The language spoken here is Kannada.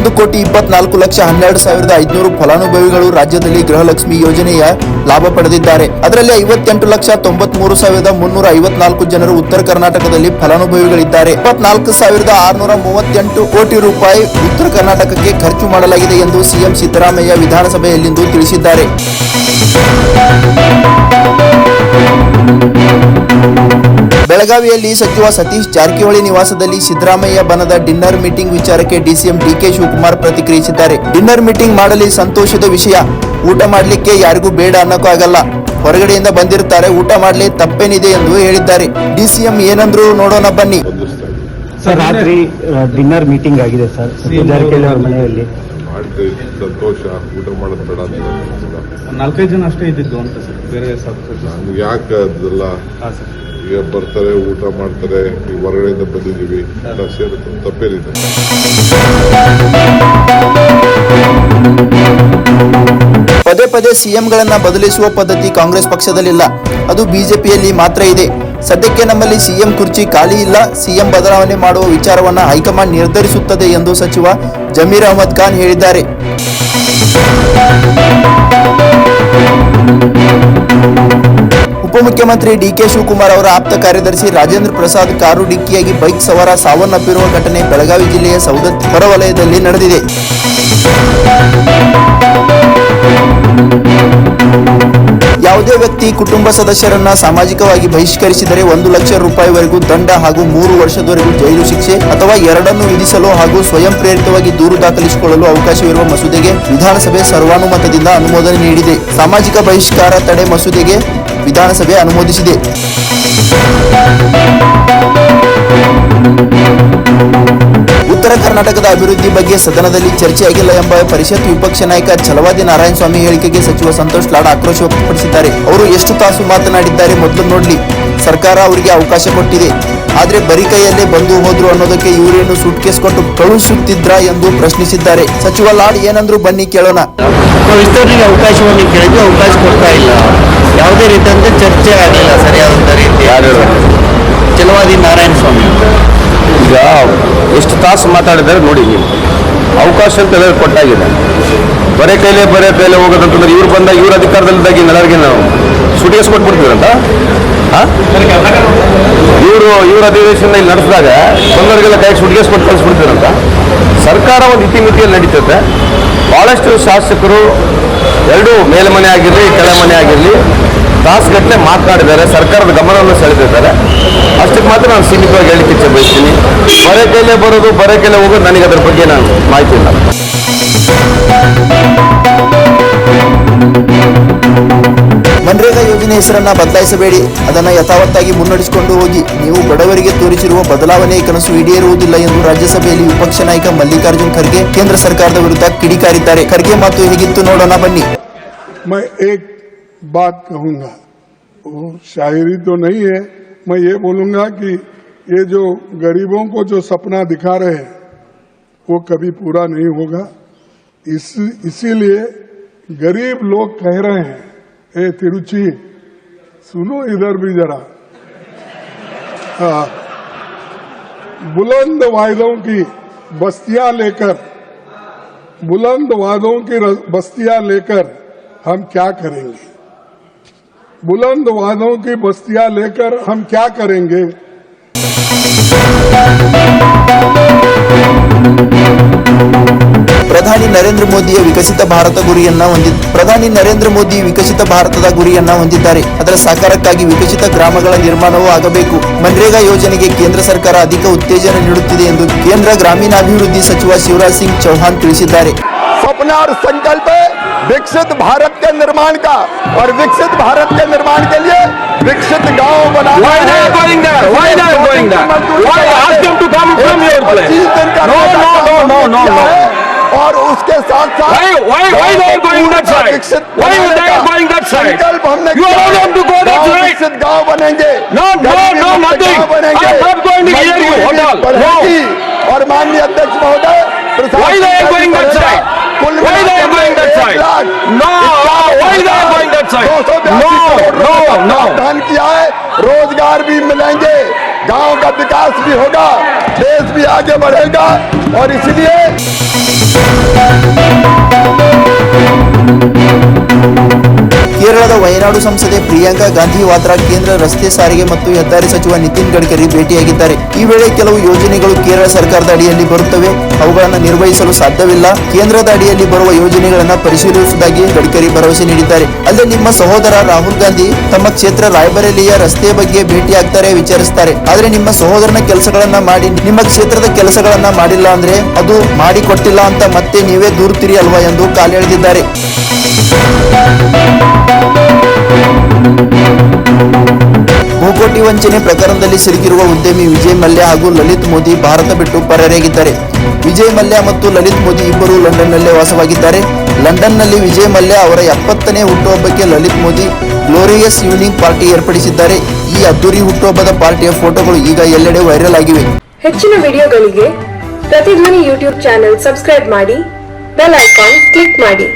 1,24,12,500 ಫಲಾನುಭವಿಗಳು ರಾಜ್ಯದಲ್ಲಿ ಗೃಹಲಕ್ಷ್ಮಿ ಯೋಜನೆಯ ಲಾಭ ಪಡೆದಿದ್ದಾರೆ. ಅದರಲ್ಲಿ 58,93,354 ಜನರು ಉತ್ತರ ಕರ್ನಾಟಕದಲ್ಲಿ ಫಲಾನುಭವಿಗಳಿದ್ದಾರೆ. 24,638 ಕೋಟಿ ರೂಪಾಯಿ ಉತ್ತರ ಕರ್ನಾಟಕಕ್ಕೆ ಖರ್ಚು ಮಾಡಲಾಗಿದೆ ಎಂದು ಸಿಎಂ ಸಿದ್ದರಾಮಯ್ಯ ವಿಧಾನಸಭೆಯಲ್ಲಿಂದು ತಿಳಿಸಿದ್ದಾರೆ. ಬೆಳಗಾವಿಯಲ್ಲಿ ಸಚಿವ ಸತೀಶ್ ಜಾರಕಿಹೊಳಿ ನಿವಾಸದಲ್ಲಿ ಸಿದ್ದರಾಮಯ್ಯ ಬಣದ ಡಿನ್ನರ್ ಮೀಟಿಂಗ್ ವಿಚಾರಕ್ಕೆ ಡಿಸಿಎಂ ಡಿಕೆ ಶಿವಕುಮಾರ್ ಪ್ರತಿಕ್ರಿಯಿಸಿದ್ದಾರೆ. ಡಿನ್ನರ್ ಮೀಟಿಂಗ್ ಮಾಡಲಿ ಸಂತೋಷದ ವಿಷಯ, ಊಟ ಮಾಡಲಿಕ್ಕೆ ಯಾರಿಗೂ ಬೇಡ ಅನ್ನೋಕ್ಕೂ ಆಗಲ್ಲ. ಹೊರಗಡೆಯಿಂದ ಬಂದಿರ್ತಾರೆ, ಊಟ ಮಾಡಲಿ ತಪ್ಪೇನಿದೆ ಎಂದು ಹೇಳಿದ್ದಾರೆ. ಡಿಸಿಎಂ ಏನಂದ್ರು ನೋಡೋಣ ಬನ್ನಿ. ಸರ್, ರಾತ್ರಿ ಡಿನ್ನರ್ ಮೀಟಿಂಗ್ ಆಗಿದೆ ಸರ್ ಸತೀಶ್ ಜಾರಕಿಹೊಳಿ ಅವರ ಮನೆಯಲ್ಲಿ. ಸಂತೋಷ, ಊಟ ಮಾಡೋದು ಬೇಡ ಅಂತ 4-5 ಜನ ಅಷ್ಟೇ ಇದ್ದಿದ್ದು ಅಂತ ಸರ್, ಬೇರೆ ನಮ್ಗೆ ಯಾಕೆ ಅದೆಲ್ಲ ಈಗ ಬರ್ತಾರೆ, ಊಟ ಮಾಡ್ತಾರೆ, ಈಗ ಹೊರಗಡೆಯಿಂದ ಬಂದಿದ್ದೀವಿ, ತಪ್ಪೇನಿದೆ. ಪದೇ ಪದೇ ಸಿಎಂಗಳನ್ನ ಬದಲಿಸುವ ಪದ್ಧತಿ ಕಾಂಗ್ರೆಸ್ ಪಕ್ಷದಲ್ಲಿಲ್ಲ, ಅದು ಬಿಜೆಪಿಯಲ್ಲಿ ಮಾತ್ರ ಇದೆ. ಸದ್ಯಕ್ಕೆ ನಮ್ಮಲ್ಲಿ ಸಿಎಂ ಕುರ್ಚಿ ಖಾಲಿ ಇಲ್ಲ, ಸಿಎಂ ಬದಲಾವಣೆ ಮಾಡುವ ವಿಚಾರವನ್ನ ಹೈಕಮಾಂಡ್ ನಿರ್ಧರಿಸುತ್ತದೆ ಎಂದು ಸಚಿವ ಜಮೀರ್ ಅಹಮದ್ ಖಾನ್ ಹೇಳಿದ್ದಾರೆ. ಉಪಮುಖ್ಯಮಂತ್ರಿ ಡಿಕೆ ಶಿವಕುಮಾರ್ ಅವರ ಆಪ್ತ ಕಾರ್ಯದರ್ಶಿ ರಾಜೇಂದ್ರ ಪ್ರಸಾದ್ ಕಾರು ಡಿಕ್ಕಿಯಾಗಿ ಬೈಕ್ ಸವಾರ ಸಾವನ್ನಪ್ಪಿರುವ ಘಟನೆ ಬೆಳಗಾವಿ ಜಿಲ್ಲೆಯ ಸವದತ್ತಿ ಹೊರವಲಯದಲ್ಲಿ ನಡೆದಿದೆ. ಯಾವುದೇ ವ್ಯಕ್ತಿ ಕುಟುಂಬ ಸದಸ್ಯರನ್ನ ಸಾಮಾಜಿಕವಾಗಿ ಬಹಿಷ್ಕರಿಸಿದರೆ 1 ಲಕ್ಷ ರೂಪಾಯಿವರೆಗೂ ದಂಡ ಹಾಗೂ 3 ವರ್ಷದವರೆಗೂ ಜೈಲು ಶಿಕ್ಷೆ ಅಥವಾ ಎರಡನ್ನೂ ವಿಧಿಸಲು ಹಾಗೂ ಸ್ವಯಂ ಪ್ರೇರಿತವಾಗಿ ದೂರು ದಾಖಲಿಸಿಕೊಳ್ಳಲು ಅವಕಾಶವಿರುವ ಮಸೂದೆಗೆ ವಿಧಾನಸಭೆ ಸರ್ವಾನುಮತದಿಂದ ಅನುಮೋದನೆ ನೀಡಿದೆ. ಸಾಮಾಜಿಕ ಬಹಿಷ್ಕಾರ ತಡೆ ಮಸೂದೆಗೆ ವಿಧಾನಸಭೆ ಅನುಮೋದಿಸಿದೆ. ಉತ್ತರ ಕರ್ನಾಟಕದ ಅಭಿವೃದ್ಧಿ ಬಗ್ಗೆ ಸದನದಲ್ಲಿ ಚರ್ಚೆಯಾಗಿಲ್ಲ ಎಂಬ ಪರಿಷತ್ ವಿಪಕ್ಷ ನಾಯಕ ಛಲವಾದಿ ನಾರಾಯಣಸ್ವಾಮಿ ಹೇಳಿಕೆಗೆ ಸಚಿವ ಸಂತೋಷ್ ಲಾಡ್ ಆಕ್ರೋಶ ವ್ಯಕ್ತಪಡಿಸಿದ್ದಾರೆ. ಅವರು ಎಷ್ಟು ತಾಸು ಮಾತನಾಡಿದ್ದಾರೆ ಮೊದಲು ನೋಡ್ಲಿ, ಸರ್ಕಾರ ಅವರಿಗೆ ಅವಕಾಶ ಕೊಟ್ಟಿದೆ, ಆದ್ರೆ ಬರೀ ಕೈಯಲ್ಲೇ ಬಂದು ಹೋದ್ರು ಅನ್ನೋದಕ್ಕೆ ಇವರೇನು ಸೂಟ್ ಕೇಸ್ ಕೊಟ್ಟು ಕಳುಹಿಸುತ್ತಿದ್ರ ಎಂದು ಪ್ರಶ್ನಿಸಿದ್ದಾರೆ. ಸಚಿವ ಲಾಡ್ ಏನಂದ್ರು ಬನ್ನಿ ಕೇಳೋಣ. ಇಷ್ಟೊತ್ತಿಗೆ ಅವಕಾಶವನ್ನು ಕೇಳಿದ್ರು, ಅವಕಾಶ ಕೊಡ್ತಾ ಇಲ್ಲ, ಯಾವುದೇ ರೀತಿಯಂತೆ ಚರ್ಚೆ ಆಗಲಿಲ್ಲ ಸರಿಯಾದಂತ ರೀತಿ. ಛಲವಾದಿ ನಾರಾಯಣಸ್ವಾಮಿ ಈಗ ಎಷ್ಟು ತಾಸು ಮಾತಾಡಿದ್ದಾರೆ ನೋಡಿ ನೀವು. ಅವಕಾಶ ಅಂತ ಎಲ್ಲರೂ ಕೊಟ್ಟಾಗಿದೆ. ಬರೇ ಕೈಲೇ ಹೋಗೋದಂತಂದ್ರೆ ಇವ್ರು ಬಂದಾಗ ಇವ್ರ ಅಧಿಕಾರದಲ್ಲಿದ್ದಾಗ ಎಲ್ಲರಿಗೆ ನಾವು ಸುಟಿಗೆಸ್ ಕೊಟ್ಬಿಡ್ತೀರಂತ. ಇವ್ರ ಅಧಿವೇಶನ ಇಲ್ಲಿ ನಡೆಸಿದಾಗ ಬಂದವರಿಗೆಲ್ಲ ಕೈ ಸುಟಿಗೆಸ್ ಕೊಟ್ಟು ಕಳಿಸ್ಬಿಡ್ತೀರಂತ. ಸರ್ಕಾರ ಒಂದು ಇತಿಮಿತಿಯಲ್ಲಿ ನಡೀತದೆ. ಭಾಳಷ್ಟು ಶಾಸಕರು ಎರಡೂ ಮೇಲ್ಮನೆ ಆಗಿರಲಿ ಕೆಳಮನೆ ಆಗಿರಲಿ ತಾಸುಗಟ್ಟಲೆ ಮಾತನಾಡಿದ್ದಾರೆ, ಸರ್ಕಾರದ ಗಮನವನ್ನು ಸೆಳೆದಿದ್ದಾರೆ. ಅಷ್ಟಕ್ಕೆ ಮಾತ್ರ ನಾನು ಸೀಮಿತವಾಗಿ ಹೇಳಿಕೆ ಇಚ್ಛೆ ಬಯಸ್ತೀನಿ. ಬರೇ ಕೈಲೇ ಬರೋದು, ಬರೇ ಕೈಲೇ ಹೋಗೋದು, ನನಗೆ ಅದರ ಬಗ್ಗೆ ನಾನು ಮಾಹಿತಿ ಇಲ್ಲ. ಮನ್ರೇಗಾ ಯೋಜನೆ ಹೆಸರನ್ನ ಬದಲಾಯಿಸಬೇಡಿ, ಅದನ್ನು ಯಥಾವತ್ತಾಗಿ ಮುನ್ನಡೆಸಿಕೊಂಡು ಹೋಗಿ. ನೀವು ಬಡವರಿಗೆ ತೋರಿಸಿರುವ ಬದಲಾವಣೆ ಕನಸು ಈಡೇರುವುದಿಲ್ಲ ಎಂದು ರಾಜ್ಯಸಭೆಯಲ್ಲಿ ವಿಪಕ್ಷ ನಾಯಕ ಮಲ್ಲಿಕಾರ್ಜುನ್ ಖರ್ಗೆ ಕೇಂದ್ರ ಸರ್ಕಾರದ ವಿರುದ್ಧ ಕಿಡಿಕಾರಿದ್ದಾರೆ. ಖರ್ಗೆ ಮಾತು ಹೇಗಿತ್ತು ನೋಡೋಣ ಬನ್ನಿ. बात कहूंगा, वो शायरी तो नहीं है, मैं ये बोलूंगा कि ये जो गरीबों को जो सपना दिखा रहे हैं वो कभी पूरा नहीं होगा. इसीलिए गरीब लोग कह रहे हैं, ए तिरुचि सुनो इधर भी जरा, बुलंद वायदों की बस्तियां लेकर, बुलंद वादों की बस्तियां लेकर हम क्या करेंगे, बुलंद वादों की बस्तियां लेकर हम क्या करेंगे. ಪ್ರಧಾನಿ ನರೇಂದ್ರ ಮೋದಿಯ ವಿಕಸಿತ ಭಾರತ ಗುರಿಯನ್ನ ಹೊಂದಿದ್ದಾರೆ. ಅದರ ಸಾಕಾರಕ್ಕಾಗಿ ವಿಕಸಿತ ಗ್ರಾಮಗಳ ನಿರ್ಮಾಣವೂ ಆಗಬೇಕು. ಮನ್ರೇಗಾ ಯೋಜನೆಗೆ ಕೇಂದ್ರ ಸರ್ಕಾರ ಅಧಿಕ ಉತ್ತೇಜನ ನೀಡುತ್ತಿದೆ ಎಂದು ಕೇಂದ್ರ ಗ್ರಾಮೀಣಾಭಿವೃದ್ಧಿ ಸಚಿವ ಶಿವರಾಜ್ ಸಿಂಗ್ ಚೌಹಾಣ್ ತಿಳಿಸಿದ್ದಾರೆ. सपना और संकल्प विकसित भारत के निर्माण का, और विकसित भारत के निर्माण के लिए विकसित गांव बनाना है. और उसके साथ साथ विकसित संकल्प हमने विकसित गांव बनेंगे, और माननीय अध्यक्ष महोदय प्रावधान किया है, रोजगार भी मिलेंगे, गांव का विकास भी होगा, देश भी आगे बढ़ेगा। और इसलिए ಕೇರಳದ ವಯನಾಡು ಸಂಸದೆ ಪ್ರಿಯಾಂಕಾ ಗಾಂಧಿ ವಾದ್ರಾ ಕೇಂದ್ರ ರಸ್ತೆ ಸಾರಿಗೆ ಮತ್ತು ಹೆದ್ದಾರಿ ಸಚಿವ ನಿತಿನ್ ಗಡ್ಕರಿ ಭೇಟಿಯಾಗಿದ್ದಾರೆ. ಈ ವೇಳೆ ಕೆಲವು ಯೋಜನೆಗಳು ಕೇರಳ ಸರ್ಕಾರದ ಅಡಿಯಲ್ಲಿ ಬರುತ್ತವೆ, ಅವುಗಳನ್ನು ನಿರ್ವಹಿಸಲು ಸಾಧ್ಯವಿಲ್ಲ. ಕೇಂದ್ರದ ಅಡಿಯಲ್ಲಿ ಬರುವ ಯೋಜನೆಗಳನ್ನು ಪರಿಶೀಲಿಸುವುದಾಗಿ ಗಡ್ಕರಿ ಭರವಸೆ ನೀಡಿದ್ದಾರೆ. ಅಲ್ಲದೆ ನಿಮ್ಮ ಸಹೋದರ ರಾಹುಲ್ ಗಾಂಧಿ ತಮ್ಮ ಕ್ಷೇತ್ರ ರಾಯ್ಬರೇಲಿಯ ರಸ್ತೆ ಬಗ್ಗೆ ಭೇಟಿಯಾಗ್ತಾರೆ, ವಿಚಾರಿಸ್ತಾರೆ. ಆದ್ರೆ ನಿಮ್ಮ ಸಹೋದರನ ಕೆಲಸಗಳನ್ನ ಮಾಡಿ ನಿಮ್ಮ ಕ್ಷೇತ್ರದ ಕೆಲಸಗಳನ್ನ ಮಾಡಿಲ್ಲ ಅಂದ್ರೆ ಅದು ಮಾಡಿಕೊಟ್ಟಿಲ್ಲ ಅಂತ ಮತ್ತೆ ನೀವೇ ದೂರುತ್ತೀರಿ ಅಲ್ವಾ ಎಂದು ಕಾಲೆಳೆದಿದ್ದಾರೆ. ಬಹುಕೋಟಿ ವಂಚನೆ ಪ್ರಕರಣದಲ್ಲಿ ಸಿಲುಕಿರುವ ಉದ್ಯಮಿ ವಿಜಯ್ ಮಲ್ಯ ಹಾಗೂ ಲಲಿತ್ ಮೋದಿ ಭಾರತ ಬಿಟ್ಟು ಪರಾರಿಯಾಗಿದ್ದಾರೆ. ವಿಜಯ್ ಮಲ್ಯ ಮತ್ತು ಲಲಿತ್ ಮೋದಿ ಇಬ್ಬರು ಲಂಡನ್ನಲ್ಲೇ ವಾಸವಾಗಿದ್ದಾರೆ. ಲಂಡನ್ನಲ್ಲಿ ವಿಜಯ್ ಮಲ್ಯ ಅವರ 70ನೇ ಹುಟ್ಟುಹಬ್ಬಕ್ಕೆ Lalit Modi glorious evening party ಏರ್ಪಡಿಸಿದ್ದಾರೆ. ಈ ಅದ್ದೂರಿ ಹುಟ್ಟುಹಬ್ಬದ ಪಾರ್ಟಿಯ ಫೋಟೋಗಳು ಈಗ ಎಲ್ಲೆಡೆ ವೈರಲ್ ಆಗಿವೆ. ಹೆಚ್ಚಿನ ವಿಡಿಯೋಗಳಿಗೆ ಪ್ರತಿಧ್ವನಿ ಯೂಟ್ಯೂಬ್ ಚಾನೆಲ್ ಸಬ್ಸ್ಕ್ರೈಬ್ ಮಾಡಿ, ಬೆಲ್ ಐಕಾನ್ ಕ್ಲಿಕ್ ಮಾಡಿ.